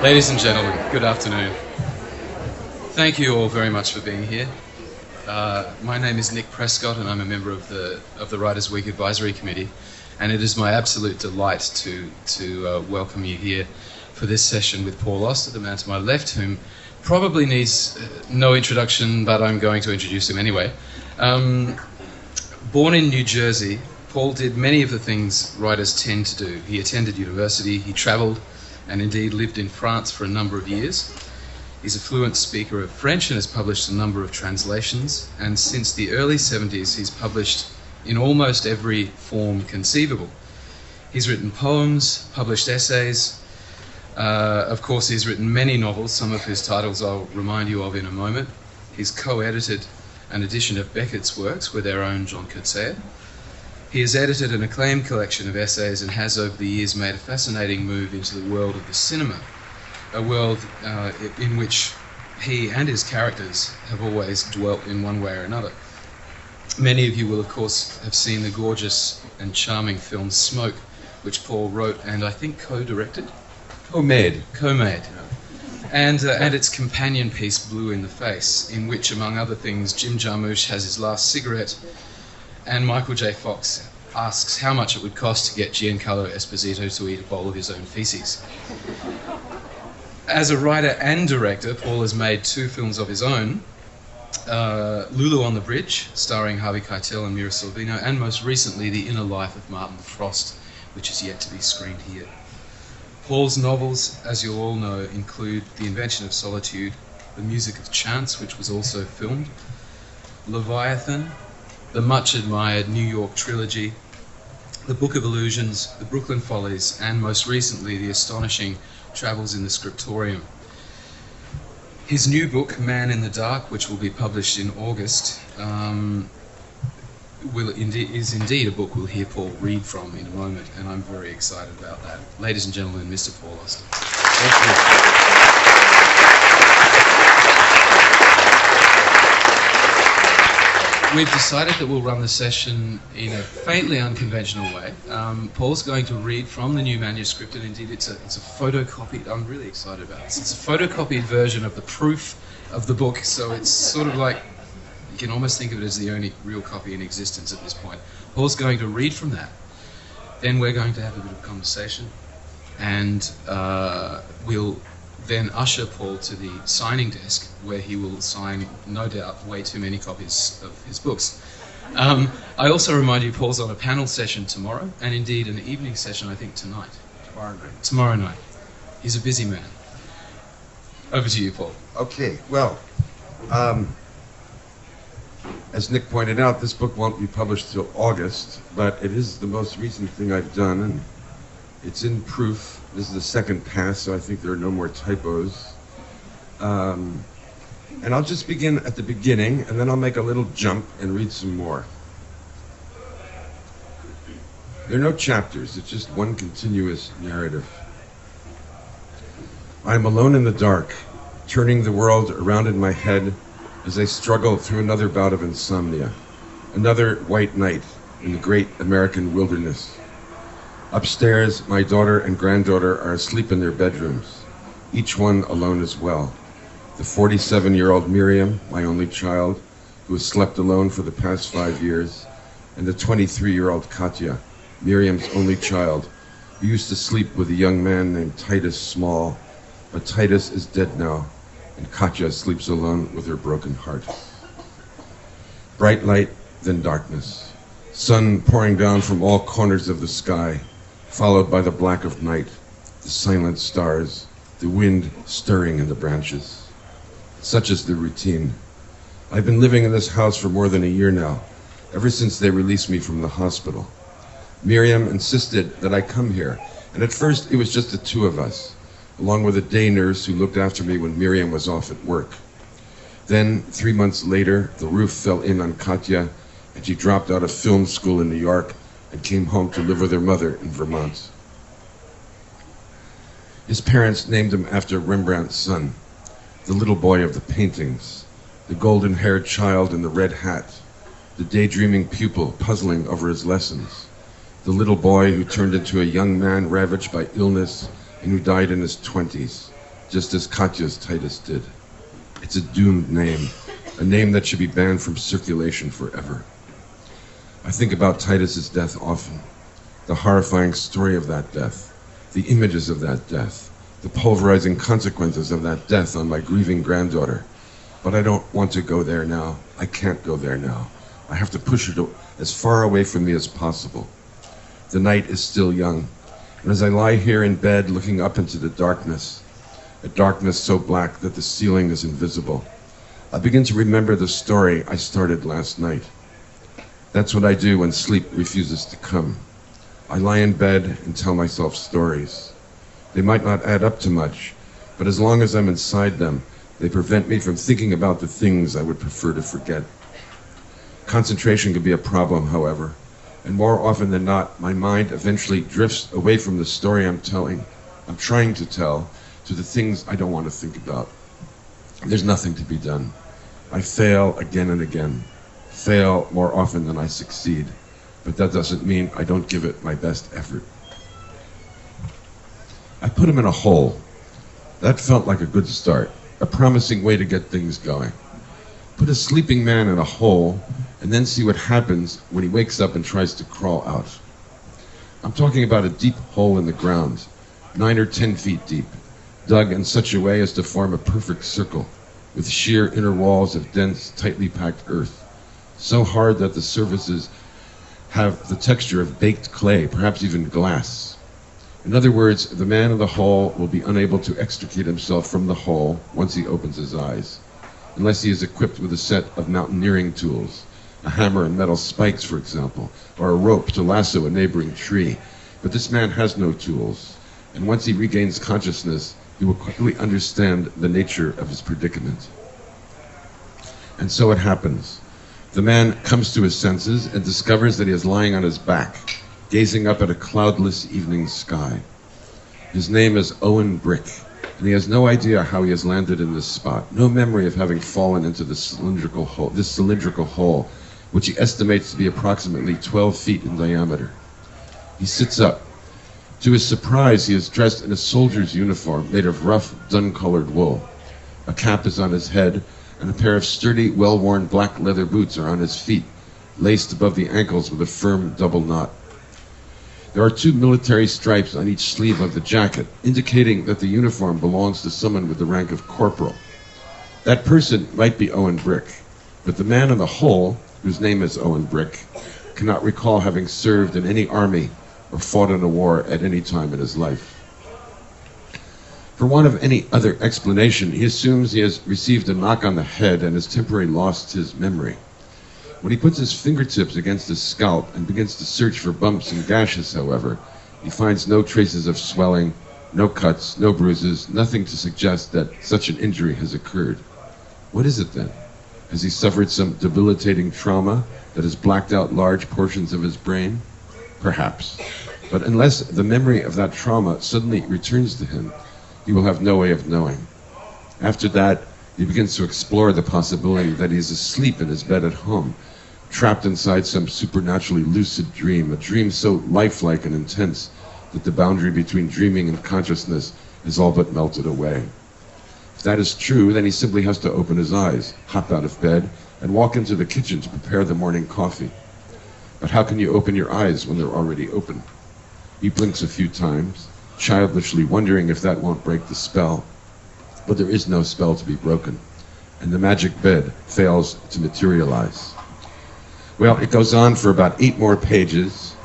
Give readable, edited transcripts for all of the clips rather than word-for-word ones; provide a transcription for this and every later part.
Ladies and gentlemen, good afternoon. Thank you all very much for being here. My name is Nick Prescott and I'm a member of the Writers' Week Advisory Committee, and it is my absolute delight to welcome you here for this session with Paul Auster, the man to my left, whom probably needs no introduction, but I'm going to introduce him anyway. Born in New Jersey, Paul did many of the things writers tend to do. He attended university, he travelled, and indeed lived in France for a number of years. He's a fluent speaker of French and has published a number of translations, and since the early 70s he's published in almost every form conceivable. He's written poems, published essays, of course he's written many novels, some of whose titles I'll remind you of in a moment. He's co-edited an edition of Beckett's works with our own John Coetzee. He has edited an acclaimed collection of essays and has over the years made a fascinating move into the world of the cinema, a world in which he and his characters have always dwelt in one way or another. Many of you will of course have seen the gorgeous and charming film Smoke, which Paul wrote and I think co-directed? Co-made. And its companion piece Blue in the Face, in which among other things Jim Jarmusch has his last cigarette and Michael J. Fox asks how much it would cost to get Giancarlo Esposito to eat a bowl of his own feces. As a writer and director, Paul has made two films of his own, Lulu on the Bridge, starring Harvey Keitel and Mira Sorvino, and most recently The Inner Life of Martin Frost, which is yet to be screened here. Paul's novels, as you'll all know, include The Invention of Solitude, The Music of Chance, which was also filmed, Leviathan, the much-admired New York trilogy, The Book of Illusions, The Brooklyn Follies, and most recently the astonishing Travels in the Scriptorium. His new book, Man in the Dark, which will be published in August, is indeed a book we'll hear Paul read from in a moment, and I'm very excited about that. Ladies and gentlemen, Mr. Paul Auster. Thank you. We've decided that we'll run the session in a faintly unconventional way. Paul's going to read from the new manuscript, and indeed it's a photocopied. I'm really excited about this. It's a photocopied version of the proof of the book, so it's sort of like, you can almost think of it as the only real copy in existence at this point. Paul's going to read from that. Then we're going to have a bit of conversation, and we'll then usher Paul to the signing desk, where he will sign, no doubt, way too many copies of his books. I also remind you, Paul's on a panel session tomorrow, and indeed an evening session, I think, tonight. Tomorrow night. He's a busy man. Over to you, Paul. Okay, well, as Nick pointed out, this book won't be published till August, but it is the most recent thing I've done, and it's in proof. This is the second pass, so I think there are no more typos. And I'll just begin at the beginning, and then I'll make a little jump and read some more. There are no chapters, it's just one continuous narrative. I am alone in the dark, turning the world around in my head as I struggle through another bout of insomnia, another white night in the great American wilderness. Upstairs, my daughter and granddaughter are asleep in their bedrooms, each one alone as well. The 47-year-old Miriam, my only child, who has slept alone for the past 5 years, and the 23-year-old Katya, Miriam's only child, who used to sleep with a young man named Titus Small, but Titus is dead now, and Katya sleeps alone with her broken heart. Bright light, then darkness. Sun pouring down from all corners of the sky, followed by the black of night, the silent stars, the wind stirring in the branches. Such is the routine. I've been living in this house for more than a year now, ever since they released me from the hospital. Miriam insisted that I come here, and at first it was just the two of us, along with a day nurse who looked after me when Miriam was off at work. Then, 3 months later, the roof fell in on Katya, and she dropped out of film school in New York and came home to live with her mother in Vermont. His parents named him after Rembrandt's son, the little boy of the paintings, the golden-haired child in the red hat, the daydreaming pupil puzzling over his lessons, the little boy who turned into a young man ravaged by illness and who died in his 20s, just as Katya's Titus did. It's a doomed name, a name that should be banned from circulation forever. I think about Titus's death often, the horrifying story of that death, the images of that death, the pulverizing consequences of that death on my grieving granddaughter. But I don't want to go there now. I can't go there now. I have to push it as far away from me as possible. The night is still young, and as I lie here in bed looking up into the darkness, a darkness so black that the ceiling is invisible, I begin to remember the story I started last night. That's what I do when sleep refuses to come. I lie in bed and tell myself stories. They might not add up to much, but as long as I'm inside them, they prevent me from thinking about the things I would prefer to forget. Concentration can be a problem, however, and more often than not, my mind eventually drifts away from the story I'm trying to tell, to the things I don't want to think about. There's nothing to be done. I fail again and again, fail more often than I succeed, but that doesn't mean I don't give it my best effort. I put him in a hole. That felt like a good start, a promising way to get things going. Put a sleeping man in a hole and then see what happens when he wakes up and tries to crawl out. I'm talking about a deep hole in the ground, 9 or 10 feet deep, dug in such a way as to form a perfect circle, with sheer inner walls of dense, tightly packed earth, so hard that the surfaces have the texture of baked clay, perhaps even glass. In other words, the man in the hole will be unable to extricate himself from the hole once he opens his eyes, unless he is equipped with a set of mountaineering tools, a hammer and metal spikes, for example, or a rope to lasso a neighboring tree. But this man has no tools, and once he regains consciousness, he will quickly understand the nature of his predicament. And so it happens. The man comes to his senses and discovers that he is lying on his back, gazing up at a cloudless evening sky. His name is Owen Brick, and he has no idea how he has landed in this spot, no memory of having fallen into this cylindrical hole, which he estimates to be approximately 12 feet in diameter. He sits up. To his surprise, he is dressed in a soldier's uniform made of rough, dun-colored wool. A cap is on his head, and a pair of sturdy, well-worn black leather boots are on his feet, laced above the ankles with a firm double knot. There are 2 military stripes on each sleeve of the jacket, indicating that the uniform belongs to someone with the rank of corporal. That person might be Owen Brick, but the man in the hole, whose name is Owen Brick, cannot recall having served in any army or fought in a war at any time in his life. For want of any other explanation, he assumes he has received a knock on the head and has temporarily lost his memory. When he puts his fingertips against his scalp and begins to search for bumps and gashes, however, he finds no traces of swelling, no cuts, no bruises, nothing to suggest that such an injury has occurred. What is it then? Has he suffered some debilitating trauma that has blacked out large portions of his brain? Perhaps. But unless the memory of that trauma suddenly returns to him, he will have no way of knowing. After that, he begins to explore the possibility that he is asleep in his bed at home, trapped inside some supernaturally lucid dream, a dream so lifelike and intense that the boundary between dreaming and consciousness is all but melted away. If that is true, then he simply has to open his eyes, hop out of bed, and walk into the kitchen to prepare the morning coffee. But how can you open your eyes when they're already open? He blinks a few times, childishly wondering if that won't break the spell. But there is no spell to be broken, and the magic bed fails to materialize. Well, it goes on for about 8 more pages.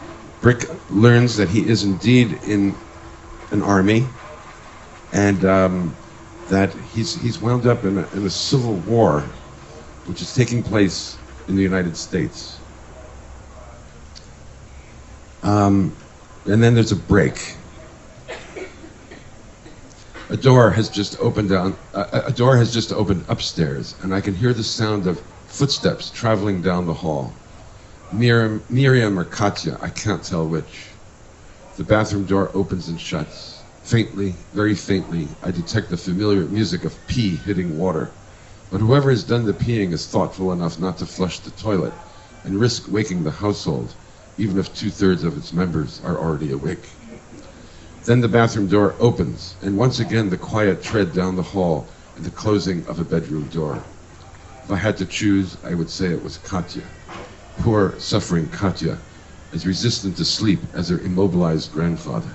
Brick learns that he is indeed in an army, and that he's wound up in a civil war, which is taking place in the United States. And then there's a break. A door has just opened upstairs, and I can hear the sound of footsteps traveling down the hall. Miriam or Katya, I can't tell which. The bathroom door opens and shuts. Faintly, very faintly, I detect the familiar music of pee hitting water. But whoever has done the peeing is thoughtful enough not to flush the toilet and risk waking the household, even if 2/3 of its members are already awake. Then the bathroom door opens, and once again the quiet tread down the hall and the closing of a bedroom door. If I had to choose, I would say it was Katya. Poor, suffering Katya, as resistant to sleep as her immobilized grandfather.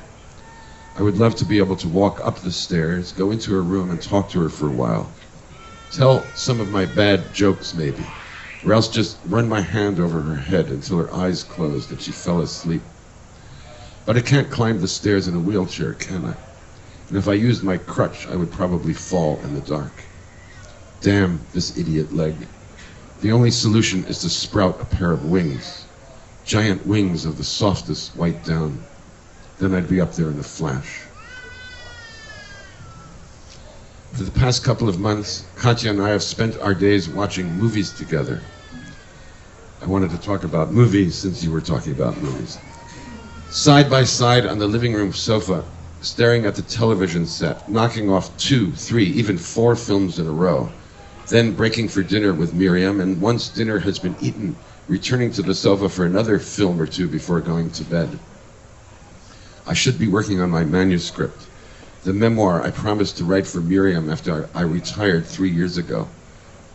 I would love to be able to walk up the stairs, go into her room and talk to her for a while. Tell some of my bad jokes maybe, or else just run my hand over her head until her eyes closed and she fell asleep. But I can't climb the stairs in a wheelchair, can I? And if I used my crutch, I would probably fall in the dark. Damn this idiot leg. The only solution is to sprout a pair of wings. Giant wings of the softest white down. Then I'd be up there in a flash. For the past couple of months, Katya and I have spent our days watching movies together. I wanted to talk about movies since you were talking about movies. Side by side on the living room sofa, staring at the television set, knocking off 2, 3, even 4 films in a row. Then breaking for dinner with Miriam, and once dinner has been eaten, returning to the sofa for another film or 2 before going to bed. I should be working on my manuscript, the memoir I promised to write for Miriam after I retired 3 years ago.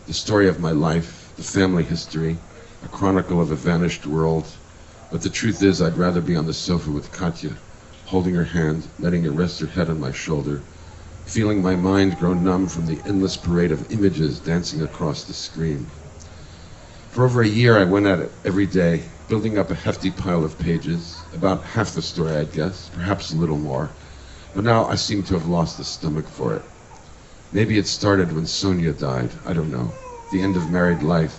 The story of my life, the family history, a chronicle of a vanished world. But the truth is, I'd rather be on the sofa with Katya, holding her hand, letting her rest her head on my shoulder, feeling my mind grow numb from the endless parade of images dancing across the screen. For over a year, I went at it every day, building up a hefty pile of pages, about half the story, I'd guess, perhaps a little more. But now I seem to have lost the stomach for it. Maybe it started when Sonia died, I don't know. The end of married life,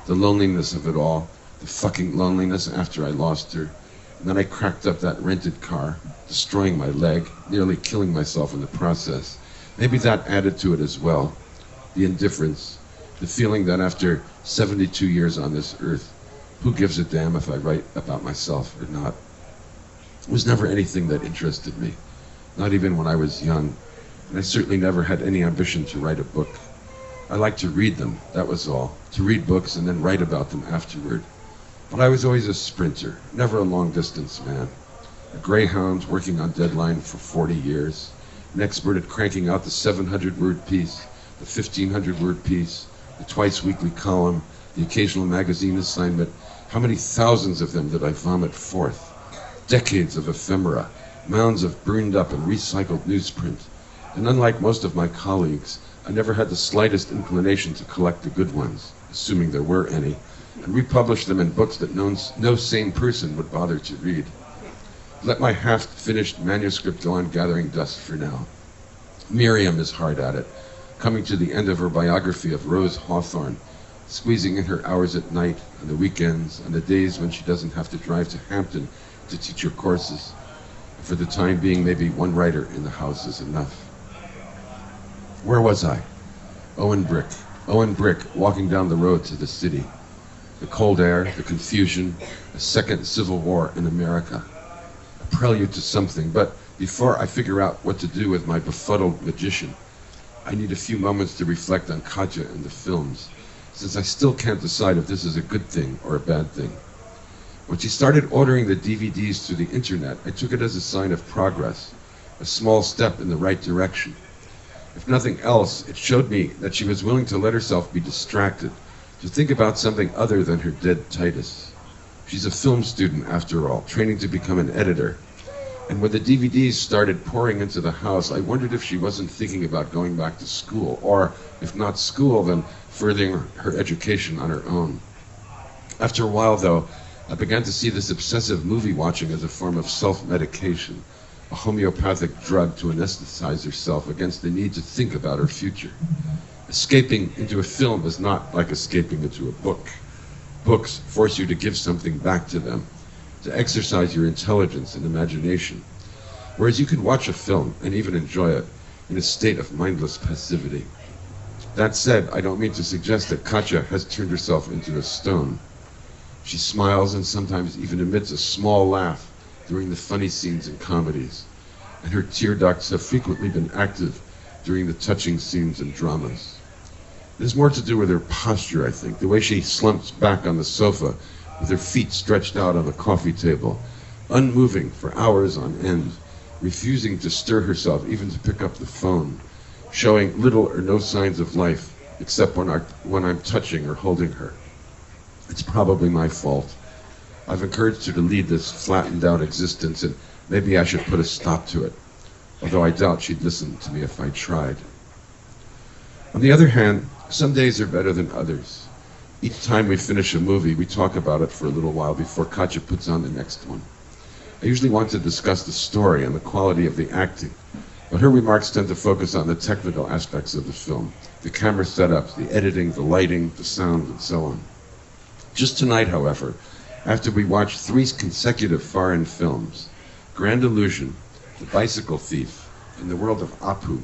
the loneliness of it all, the fucking loneliness after I lost her. And then I cracked up that rented car, destroying my leg, nearly killing myself in the process. Maybe that added to it as well. The indifference, the feeling that after 72 years on this earth, who gives a damn if I write about myself or not? It was never anything that interested me, not even when I was young. And I certainly never had any ambition to write a book. I liked to read them, that was all. To read books and then write about them afterward. But I was always a sprinter, never a long-distance man. A greyhound working on deadline for 40 years, an expert at cranking out the 700-word piece, the 1,500-word piece, the twice-weekly column, the occasional magazine assignment. How many thousands of them did I vomit forth? Decades of ephemera, mounds of burned up and recycled newsprint. And unlike most of my colleagues, I never had the slightest inclination to collect the good ones, assuming there were any, and republish them in books that no sane person would bother to read. Let my half-finished manuscript go on gathering dust for now. Miriam is hard at it, coming to the end of her biography of Rose Hawthorne, squeezing in her hours at night, on the weekends, on the days when she doesn't have to drive to Hampton to teach her courses. And for the time being, maybe one writer in the house is enough. Where was I? Owen Brick, walking down the road to the city. The cold air, the confusion, a second civil war in America. A prelude to something, but before I figure out what to do with my befuddled magician, I need a few moments to reflect on Katya and the films, since I still can't decide if this is a good thing or a bad thing. When she started ordering the DVDs through the internet, I took it as a sign of progress, a small step in the right direction. If nothing else, it showed me that she was willing to let herself be distracted, to think about something other than her dead Titus. She's a film student, after all, training to become an editor. And when the DVDs started pouring into the house, I wondered if she wasn't thinking about going back to school, or if not school, then furthering her education on her own. After a while, though, I began to see this obsessive movie watching as a form of self-medication, a homeopathic drug to anesthetize herself against the need to think about her future. Escaping into a film is not like escaping into a book. Books force you to give something back to them, to exercise your intelligence and imagination, whereas you can watch a film and even enjoy it in a state of mindless passivity. That said, I don't mean to suggest that Katya has turned herself into a stone. She smiles and sometimes even emits a small laugh during the funny scenes in comedies, and her tear ducts have frequently been active during the touching scenes and dramas. It has more to do with her posture, I think, the way she slumps back on the sofa with her feet stretched out on the coffee table, unmoving for hours on end, refusing to stir herself even to pick up the phone, showing little or no signs of life except when I'm touching or holding her. It's probably my fault. I've encouraged her to lead this flattened out existence, and maybe I should put a stop to it, although I doubt she'd listen to me if I tried. On the other hand, some days are better than others. Each time we finish a movie, we talk about it for a little while before Katja puts on the next one. I usually want to discuss the story and the quality of the acting, but her remarks tend to focus on the technical aspects of the film, the camera setups, the editing, the lighting, the sound, and so on. Just tonight, however, after we watched 3 consecutive foreign films, Grand Illusion, The Bicycle Thief, and The World of Apu,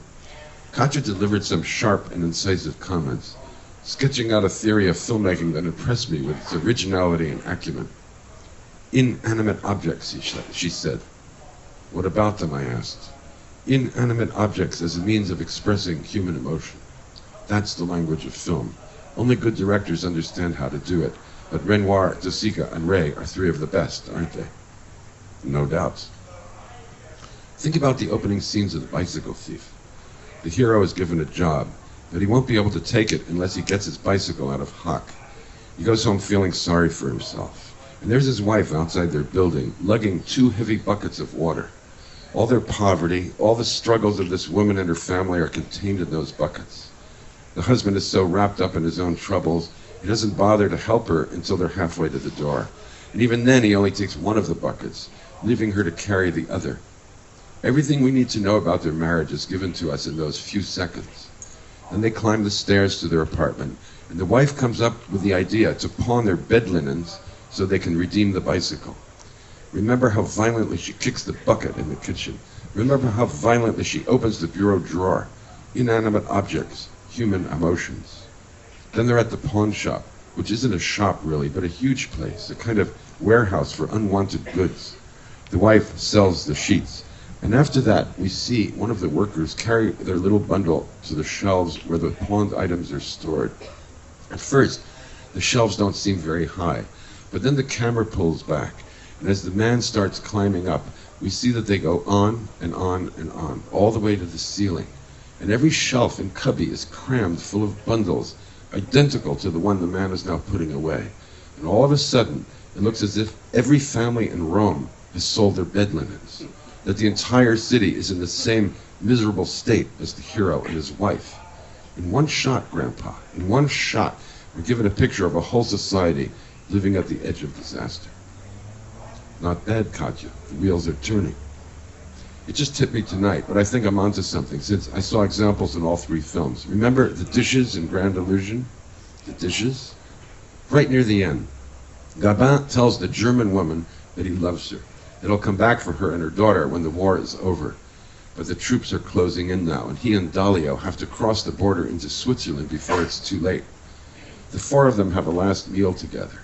Katja delivered some sharp and incisive comments, sketching out a theory of filmmaking that impressed me with its originality and acumen. Inanimate objects, she said. What about them, I asked. Inanimate objects as a means of expressing human emotion. That's the language of film. Only good directors understand how to do it, but Renoir, De Sica, and Ray are 3 of the best, aren't they? No doubt. Think about the opening scenes of The Bicycle Thief. The hero is given a job, but he won't be able to take it unless he gets his bicycle out of hock. He goes home feeling sorry for himself. And there's his wife outside their building, lugging 2 heavy buckets of water. All their poverty, all the struggles of this woman and her family are contained in those buckets. The husband is so wrapped up in his own troubles, he doesn't bother to help her until they're halfway to the door. And even then, he only takes one of the buckets, leaving her to carry the other. Everything we need to know about their marriage is given to us in those few seconds. Then they climb the stairs to their apartment, and the wife comes up with the idea to pawn their bed linens so they can redeem the bicycle. Remember how violently she kicks the bucket in the kitchen. Remember how violently she opens the bureau drawer. Inanimate objects, human emotions. Then they're at the pawn shop, which isn't a shop really, but a huge place, a kind of warehouse for unwanted goods. The wife sells the sheets. And after that, we see one of the workers carry their little bundle to the shelves where the pawned items are stored. At first, the shelves don't seem very high, but then the camera pulls back, and as the man starts climbing up, we see that they go on and on and on, all the way to the ceiling. And every shelf and cubby is crammed full of bundles, identical to the one the man is now putting away. And all of a sudden, it looks as if every family in Rome has sold their bed linens, that the entire city is in the same miserable state as the hero and his wife. In one shot, Grandpa, in one shot, we're given a picture of a whole society living at the edge of disaster. Not bad, Katja. The wheels are turning. It just hit me tonight, but I think I'm onto something, since I saw examples in all 3 films. Remember the dishes in Grand Illusion? The dishes? Right near the end, Gabin tells the German woman that he loves her, that he'll come back for her and her daughter when the war is over. But the troops are closing in now, and he and Dalio have to cross the border into Switzerland before it's too late. The 4 of them have a last meal together,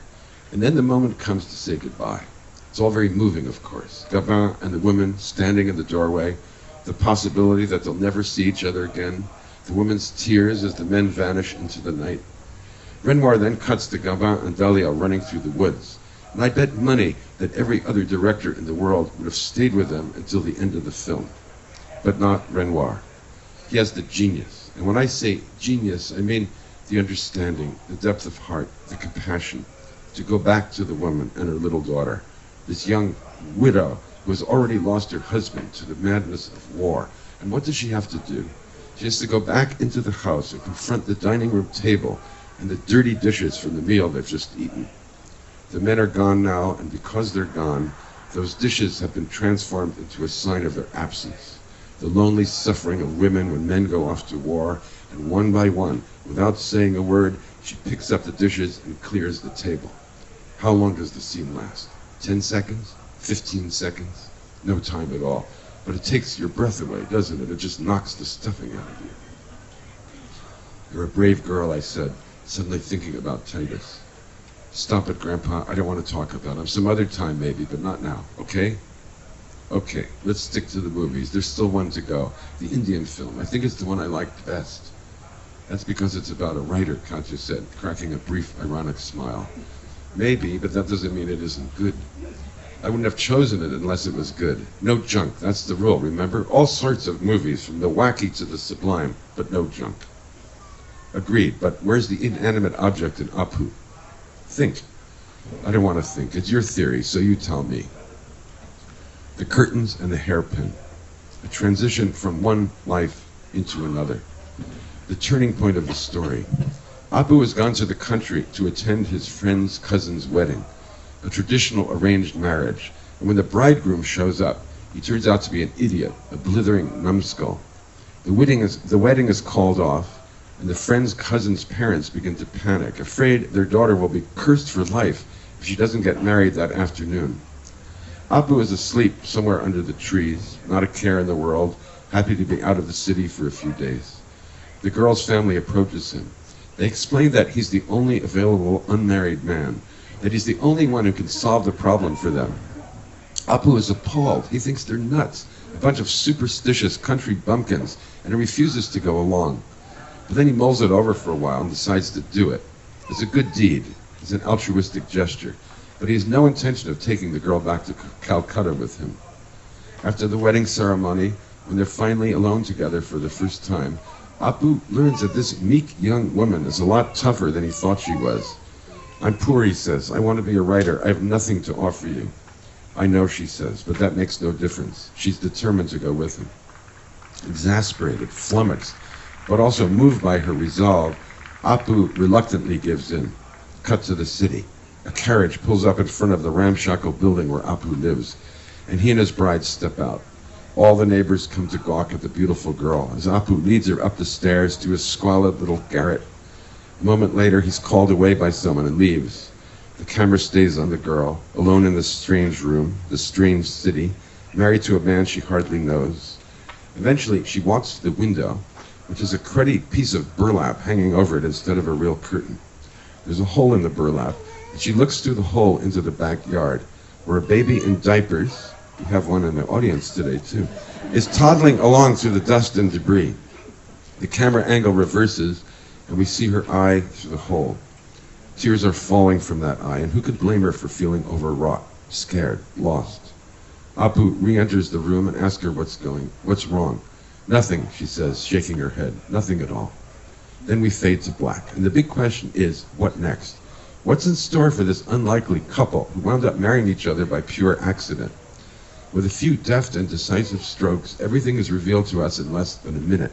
and then the moment comes to say goodbye. It's all very moving, of course. Gabin and the women standing in the doorway, the possibility that they'll never see each other again, the women's tears as the men vanish into the night. Renoir then cuts to Gabin and Dalio running through the woods, and I bet money that every other director in the world would have stayed with them until the end of the film. But not Renoir. He has the genius, and when I say genius, I mean the understanding, the depth of heart, the compassion, to go back to the woman and her little daughter, this young widow who has already lost her husband to the madness of war. And what does she have to do? She has to go back into the house and confront the dining room table and the dirty dishes from the meal they've just eaten. The men are gone now, and because they're gone, those dishes have been transformed into a sign of their absence. The lonely suffering of women when men go off to war, and one by one, without saying a word, she picks up the dishes and clears the table. How long does the scene last? 10 seconds? 15 seconds? No time at all. But it takes your breath away, doesn't it? It just knocks the stuffing out of you. You're a brave girl, I said, suddenly thinking about Titus. Stop it, Grandpa. I don't want to talk about him. Some other time, maybe, but not now, okay? Okay, let's stick to the movies. There's still one to go. The Indian film. I think it's the one I liked best. That's because it's about a writer, Katja said, cracking a brief, ironic smile. Maybe, but that doesn't mean it isn't good. I wouldn't have chosen it unless it was good. No junk, that's the rule, remember? All sorts of movies, from the wacky to the sublime, but no junk. Agreed, but where's the inanimate object in Apu? Think. I don't want to think. It's your theory, so you tell me. The curtains and the hairpin. A transition from one life into another. The turning point of the story. Apu has gone to the country to attend his friend's cousin's wedding, a traditional arranged marriage. And when the bridegroom shows up, he turns out to be an idiot, a blithering numbskull. The wedding is called off, and the friend's cousin's parents begin to panic, afraid their daughter will be cursed for life if she doesn't get married that afternoon. Apu is asleep somewhere under the trees, not a care in the world, happy to be out of the city for a few days. The girl's family approaches him. They explain that he's the only available unmarried man, that he's the only one who can solve the problem for them. Apu is appalled. He thinks they're nuts, a bunch of superstitious country bumpkins, and he refuses to go along. But then he mulls it over for a while and decides to do it. It's a good deed. It's an altruistic gesture. But he has no intention of taking the girl back to Calcutta with him. After the wedding ceremony, when they're finally alone together for the first time, Apu learns that this meek young woman is a lot tougher than he thought she was. I'm poor, he says. I want to be a writer. I have nothing to offer you. I know, she says, but that makes no difference. She's determined to go with him. Exasperated, flummoxed, but also moved by her resolve, Apu reluctantly gives in. Cut to the city. A carriage pulls up in front of the ramshackle building where Apu lives, and he and his bride step out. All the neighbors come to gawk at the beautiful girl as Apu leads her up the stairs to a squalid little garret. A moment later, he's called away by someone and leaves. The camera stays on the girl, alone in this strange room, this strange city, married to a man she hardly knows. Eventually, she walks to the window, which is a cruddy piece of burlap hanging over it instead of a real curtain. There's a hole in the burlap, and she looks through the hole into the backyard, where a baby in diapers, we have one in the audience today too, is toddling along through the dust and debris. The camera angle reverses, and we see her eye through the hole. Tears are falling from that eye, and who could blame her for feeling overwrought, scared, lost? Apu re-enters the room and asks her what's wrong. Nothing, she says, shaking her head. Nothing at all. Then we fade to black, and the big question is, what next? What's in store for this unlikely couple who wound up marrying each other by pure accident? With a few deft and decisive strokes, everything is revealed to us in less than a minute.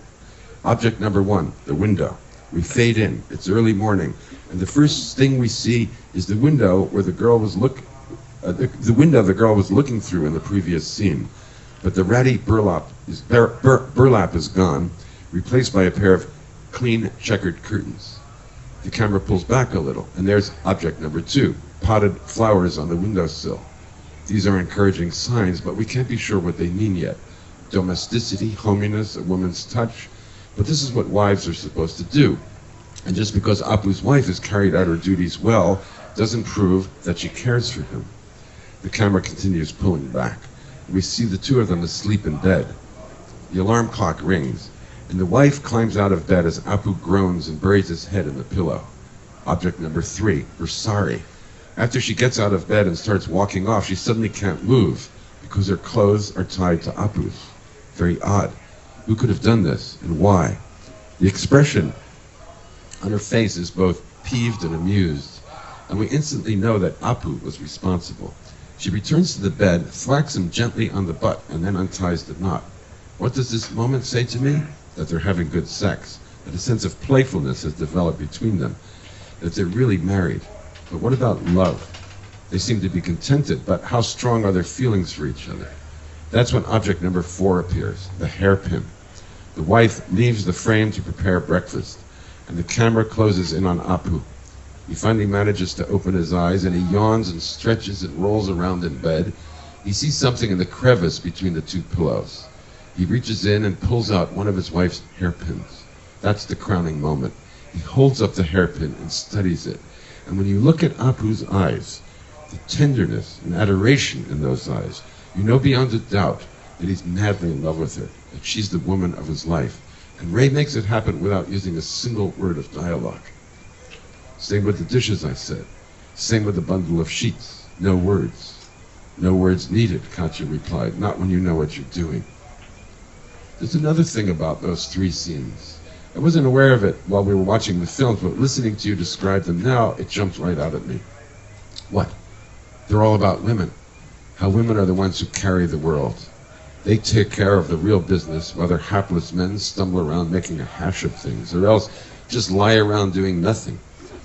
Object number one, the window. We fade in. It's early morning, and the first thing we see is the window where the girl was the window the girl was looking through in the previous scene. But the ratty burlap is gone, replaced by a pair of clean checkered curtains. The camera pulls back a little, and there's object number two, potted flowers on the windowsill. These are encouraging signs, but we can't be sure what they mean yet. Domesticity, hominess, a woman's touch. But this is what wives are supposed to do. And just because Apu's wife has carried out her duties well, doesn't prove that she cares for him. The camera continues pulling back. We see the two of them asleep in bed. The alarm clock rings, and the wife climbs out of bed as Apu groans and buries his head in the pillow. Object number three, we're sorry. After she gets out of bed and starts walking off, she suddenly can't move because her clothes are tied to Apu's. Very odd. Who could have done this, and why? The expression on her face is both peeved and amused, and we instantly know that Apu was responsible. She returns to the bed, thwacks him gently on the butt, and then unties the knot. What does this moment say to me? That they're having good sex, that a sense of playfulness has developed between them, that they're really married. But what about love? They seem to be contented, but how strong are their feelings for each other? That's when object number four appears, the hairpin. The wife leaves the frame to prepare breakfast, and the camera closes in on Apu. He finally manages to open his eyes, and he yawns and stretches and rolls around in bed. He sees something in the crevice between the two pillows. He reaches in and pulls out one of his wife's hairpins. That's the crowning moment. He holds up the hairpin and studies it. And when you look at Apu's eyes, the tenderness and adoration in those eyes, you know beyond a doubt that he's madly in love with her, that she's the woman of his life. And Ray makes it happen without using a single word of dialogue. Same with the dishes, I said. Same with the bundle of sheets. No words. No words needed, Katya replied, not when you know what you're doing. There's another thing about those 3 scenes. I wasn't aware of it while we were watching the films, but listening to you describe them now, it jumped right out at me. What? They're all about women. How women are the ones who carry the world. They take care of the real business, whether hapless men stumble around making a hash of things, or else just lie around doing nothing.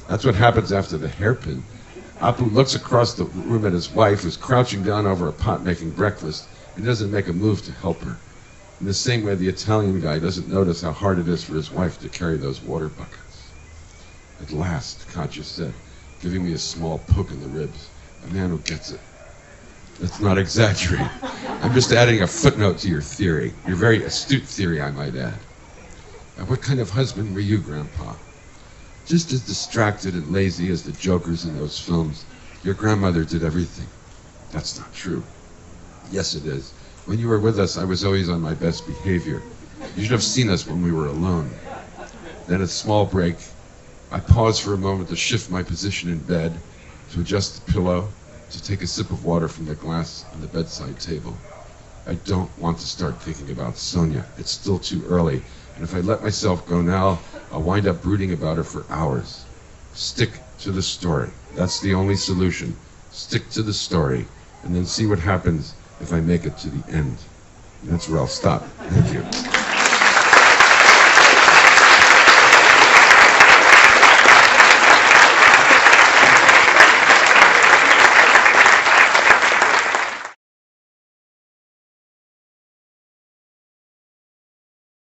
That's what happens after the hairpin. Apu looks across the room at his wife, who's crouching down over a pot making breakfast, and doesn't make a move to help her. In the same way, the Italian guy doesn't notice how hard it is for his wife to carry those water buckets. At last, Katya said, giving me a small poke in the ribs. A man who gets it. Let's not exaggerate. I'm just adding a footnote to your theory. Your very astute theory, I might add. Now, what kind of husband were you, Grandpa? Just as distracted and lazy as the jokers in those films. Your grandmother did everything. That's not true. Yes, it is. When you were with us, I was always on my best behavior. You should have seen us when we were alone. Then a small break. I paused for a moment to shift my position in bed, to adjust the pillow, to take a sip of water from the glass on the bedside table. I don't want to start thinking about Sonia. It's still too early, and if I let myself go now, I'll wind up brooding about her for hours. Stick to the story. That's the only solution. Stick to the story, and then see what happens if I make it to the end. And that's where I'll stop. Thank you.